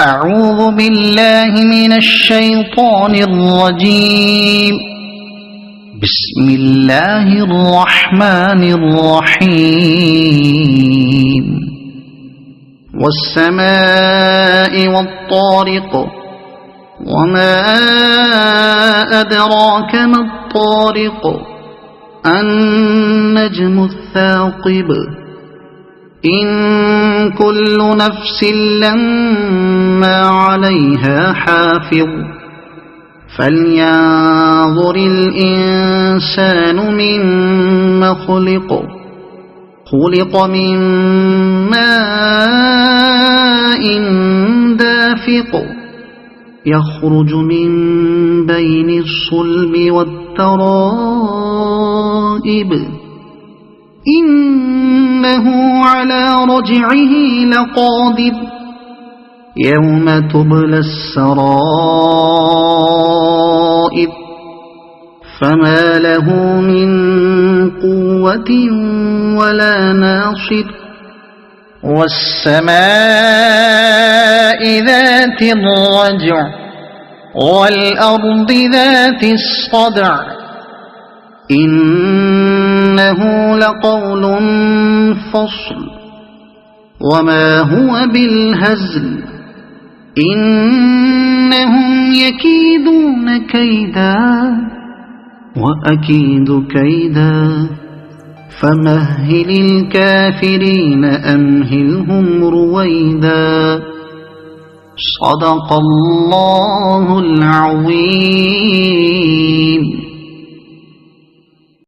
أعوذ بالله من الشيطان الرجيم. بسم الله الرحمن الرحيم. والسماء والطارق، وما أدراك ما الطارق، النجم الثاقب. إن كل نفس لما عليها حافظ، فلينظر الإنسان مما خلق. خلق من ماء دافق، يخرج من بين الصلب والترائب. إنه على رجعه لقادر، يوم تبلى السرائر، فما له من قوة ولا ناصر. والسماء ذات الرجع، والأرض ذات الصدع، إنه لقول فصل، وما هو بالهزل. إنهم يكيدون كيدا، وأكيد كيدا، فمهل الكافرين أمهلهم رويدا. صدق الله العظيم.